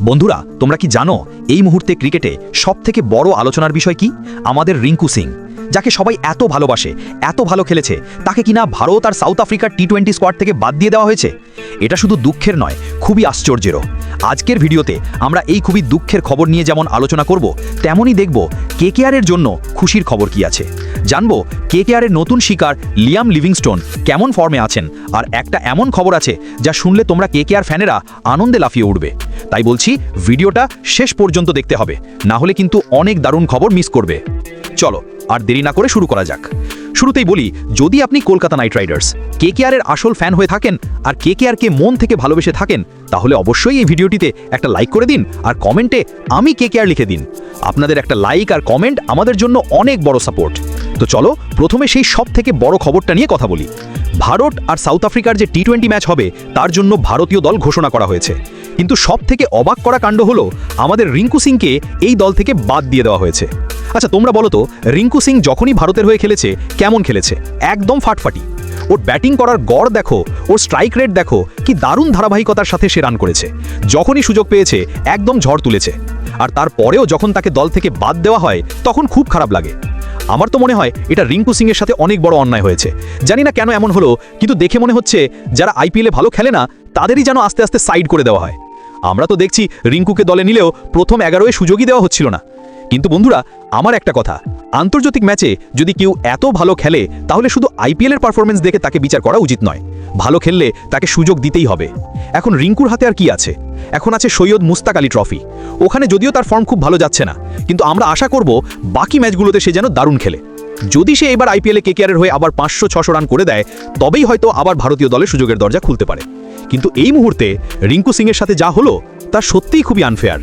বন্ধুরা, তোমরা কি জানো এই মুহূর্তে ক্রিকেটে সবথেকে বড় আলোচনার বিষয় কি? আমাদের রিঙ্কু সিং, যাকে সবাই এত ভালোবাসে, এত ভালো খেলেছে, তাকে কিনা ভারত আর সাউথ আফ্রিকার টি-20 স্কোয়াড থেকে বাদ দিয়ে দেওয়া হয়েছে। এটা শুধু দুঃখের নয়, খুবই আশ্চর্যেরও। আজকের ভিডিওতে আমরা এই খুবই দুঃখের খবর নিয়ে যেমন আলোচনা করব, তেমনই দেখব কেকেআরের জন্য খুশির খবর কি আছে। জানবো কেকেআরের নতুন শিকার লিয়াম লিভিংস্টোন কেমন ফর্মে আছেন, আর একটা এমন খবর আছে যা শুনলে তোমরা কেকেআর ফ্যানেরা আনন্দে লাফিয়ে উঠবে। তাই বলছি, ভিডিওটা শেষ পর্যন্ত দেখতে হবে, না হলে কিন্তু অনেক দারুণ খবর মিস করবে। চলো আর দেরি না করে শুরু করা যাক। শুরুতেই বলি, যদি আপনি কলকাতা নাইট রাইডার্স কেকেআরের আসল ফ্যান হয়ে থাকেন আর কেকেআরকে মন থেকে ভালোবেসে থাকেন, তাহলে অবশ্যই এই ভিডিওটিতে একটা লাইক করে দিন আর কমেন্টে আমি কেকেআর লিখে দিন। আপনাদের একটা লাইক আর কমেন্ট আমাদের জন্য অনেক বড় সাপোর্ট। তো চলো প্রথমে সেই সব থেকে বড় খবরটা নিয়ে কথা বলি। ভারত আর সাউথ আফ্রিকার যে টি-20 ম্যাচ হবে, তার জন্য ভারতীয় দল ঘোষণা করা হয়েছে। কিন্তু সব থেকে অবাক করা কাণ্ড হলো আমাদের রিঙ্কু সিংকে এই দল থেকে বাদ দিয়ে দেওয়া হয়েছে। আচ্ছা তোমরা বলো তো, রিঙ্কু সিং যখনই ভারতের হয়ে খেলেছে কেমন খেলেছে? একদম ফাটফাটি। ওর ব্যাটিং করার গড় দেখো, ওর স্ট্রাইক রেট দেখো, কি দারুণ ধারাবাহিকতার সাথে সে রান করেছে। যখনই সুযোগ পেয়েছে একদম ঝড় তুলেছে। আর তারপরেও যখন তাকে দল থেকে বাদ দেওয়া হয় তখন খুব খারাপ লাগে। আমার তো মনে হয় এটা রিঙ্কু সিংয়ের সাথে অনেক বড় অন্যায় হয়েছে। জানি না কেন এমন হলো, কিন্তু দেখে মনে হচ্ছে যারা আইপিএলে ভালো খেলে না তাদেরই যেন আস্তে আস্তে সাইড করে দেওয়া হয়। আমরা তো দেখছি রিঙ্কুকে দলে নিলেও প্রথম 11-এ সুযোগই দেওয়া হচ্ছিল না। কিন্তু বন্ধুরা, আমার একটা কথা, আন্তর্জাতিক ম্যাচে যদি কেউ এত ভালো খেলে তাহলে শুধু আইপিএলের পারফরমেন্স দেখে তাকে বিচার করা উচিত নয়। ভালো খেললে তাকে সুযোগ দিতেই হবে। এখন রিঙ্কুর হাতে আর কি আছে? এখন আছে সৈয়দ মুস্তাক আলী ট্রফি। ওখানে যদিও তার ফর্ম খুব ভালো যাচ্ছে না, কিন্তু আমরা আশা করব বাকি ম্যাচগুলোতে সে যেন দারুণ খেলে। যদি সে এবার আইপিএলে কেকেআরের হয়ে আবার 500-600 রান করে দেয়, তবেই হয়তো আবার ভারতীয় দলে সুযোগের দরজা খুলতে পারে। কিন্তু এই মুহূর্তে রিঙ্কু সিংয়ের সাথে যা হলো তা সত্যিই খুবই আনফেয়ার।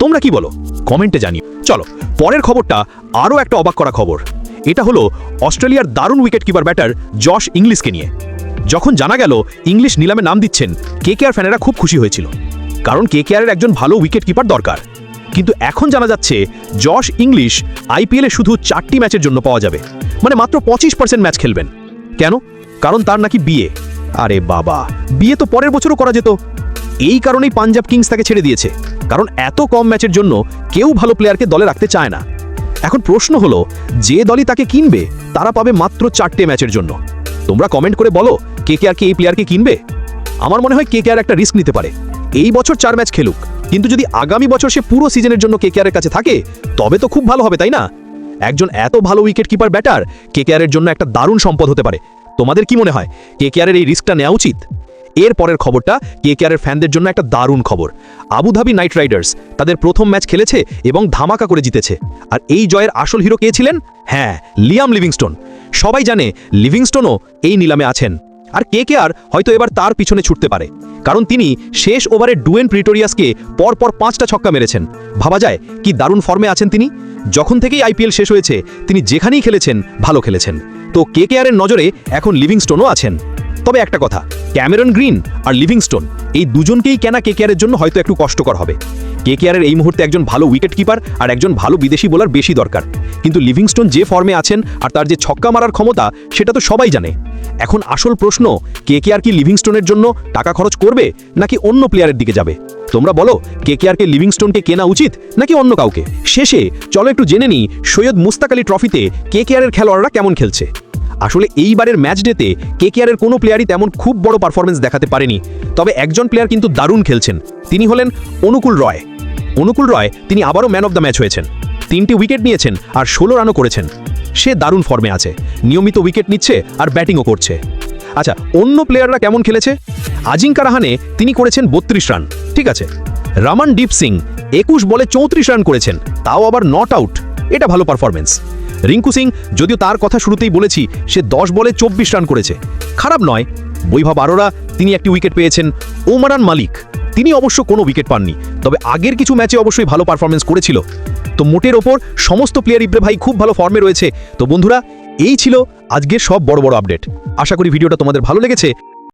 তোমরা কি বলো? কমেন্টে জানিও। চলো পরের খবরটা আরও একটা অবাক করা খবর। এটা হলো অস্ট্রেলিয়ার দারুণ উইকেট কিপার ব্যাটার জশ ইংলিশকে নিয়ে। যখন জানা গেল ইংলিশ নিলামে নাম দিচ্ছেন, কেকেআর ফ্যানেরা খুব খুশি হয়েছিল, কারণ কেকেআরের একজন ভালো উইকেট কিপার দরকার। কিন্তু এখন জানা যাচ্ছে জশ ইংলিশ আইপিএলে শুধু 4টি ম্যাচের জন্য পাওয়া যাবে, মানে মাত্র 25% ম্যাচ খেলবেন। কেন? কারণ তার নাকি বিয়ে। আরে বাবা, বিয়ে তো পরের বছরও করা যেত। এই কারণেই পাঞ্জাব কিংস তাকে ছেড়ে দিয়েছে, কারণ এত কম ম্যাচের জন্য কেউ ভালো প্লেয়ারকে দলে রাখতে চায় না। এখন প্রশ্ন হলো, যে দলই তাকে কিনবে তারা পাবে মাত্র 4টে ম্যাচের জন্য। তোমরা কমেন্ট করে বলো, কেকেআর কি এই প্লেয়ারকে কিনবে? আমার মনে হয় কেকেআর একটা রিস্ক নিতে পারে। এই বছর 4 ম্যাচ খেলুক, কিন্তু যদি আগামী বছর সে পুরো সিজনের জন্য কেকেআরের কাছে থাকে তবে তো খুব ভালো হবে, তাই না? একজন এত ভালো উইকেট কিপার ব্যাটার কেকেআরের জন্য একটা দারুণ সম্পদ হতে পারে। তোমাদের কি মনে হয়, কেকেআরের এই রিস্কটা নেওয়া উচিত? এর পরের খবরটা কেকেআরের ফ্যানদের জন্য একটা দারুণ খবর। আবুধাবি নাইট রাইডার্স তাদের প্রথম ম্যাচ খেলেছে এবং ধামাকা করে জিতেছে। আর এই জয়ের আসল হিরো কে ছিলেন? হ্যাঁ, লিয়াম লিভিংস্টোন। সবাই জানে লিভিংস্টোনও এই নিলামে আছেন, আর কেকেআর হয়তো এবার তার পিছনে ছুটতে পারে, কারণ তিনি শেষ ওভারে ডুয়েন প্রিটোরিয়াসকে পরপর 5টা ছক্কা মেরেছেন। ভাবা যায় কি দারুণ ফর্মে আছেন তিনি। যখন থেকেই আইপিএল শেষ হয়েছে তিনি যেখানেই খেলেছেন ভালো খেলেছেন। তো কেকেআরের নজরে এখন লিভিংস্টোনও আছেন। তবে একটা কথা, ক্যামেরন গ্রিন আর লিভিংস্টোন এই দুজনকেই কেনা কেকেআরের জন্য হয়তো একটু কষ্টকর হবে। কেকেআরের এই মুহূর্তে একজন ভালো উইকেট কিপার আর একজন ভালো বিদেশি বোলার বেশি দরকার। কিন্তু লিভিংস্টোন যে ফর্মে আছেন আর তার যে ছক্কা মারার ক্ষমতা, সেটা তো সবাই জানে। এখন আসল প্রশ্ন, কেকেআর কি লিভিংস্টোনের জন্য টাকা খরচ করবে নাকি অন্য প্লেয়ারের দিকে যাবে? তোমরা বলো, কেকেআরকে লিভিংস্টোনকে কেনা উচিত নাকি অন্য কাউকে? শেষে চলো একটু জেনে নিই সৈয়দ মুস্তাক আলী ট্রফিতে কেকেআরের খেলোয়াড়রা কেমন খেলছে। আসলে এইবারের ম্যাচ ডেতে কেকেআরের কোনো প্লেয়ারই তেমন খুব বড় পারফরমেন্স দেখাতে পারেনি। তবে একজন প্লেয়ার কিন্তু দারুণ খেলছেন। তিনি হলেন অনুকূল রয়। অনুকূল রয় তিনি আবারও ম্যান অফ দ্য ম্যাচ হয়েছেন। 3টি উইকেট নিয়েছেন আর 16 রানও করেছেন। সে দারুণ ফর্মে আছে, নিয়মিত উইকেট নিচ্ছে আর ব্যাটিংও করছে। আচ্ছা, অন্য প্লেয়াররা কেমন খেলেছে? আজিঙ্কা রাহানে তিনি করেছেন 32 রান, ঠিক আছে। রমনদীপ সিং 21 বলে 34 রান করেছেন, তাও আবার নট আউট। এটা ভালো পারফরমেন্স। রিঙ্কু সিং, যদিও তার কথা শুরুতেই বলেছি, সে 10 বলে 24 রান করেছে, খারাপ নয়। বৈভব আরোরা তিনি একটি উইকেট পেয়েছেন। ওমরান মালিক তিনি অবশ্য কোনো উইকেট পাননি, তবে আগের কিছু ম্যাচে অবশ্যই ভালো পারফরমেন্স করেছিল। তো মোটের ওপর সমস্ত প্লেয়ার ইব্রে ভাই খুব ভালো ফর্মে রয়েছে। তো বন্ধুরা, এই ছিল আজকের সব বড় বড় আপডেট। আশা করি ভিডিওটা তোমাদের ভালো লেগেছে।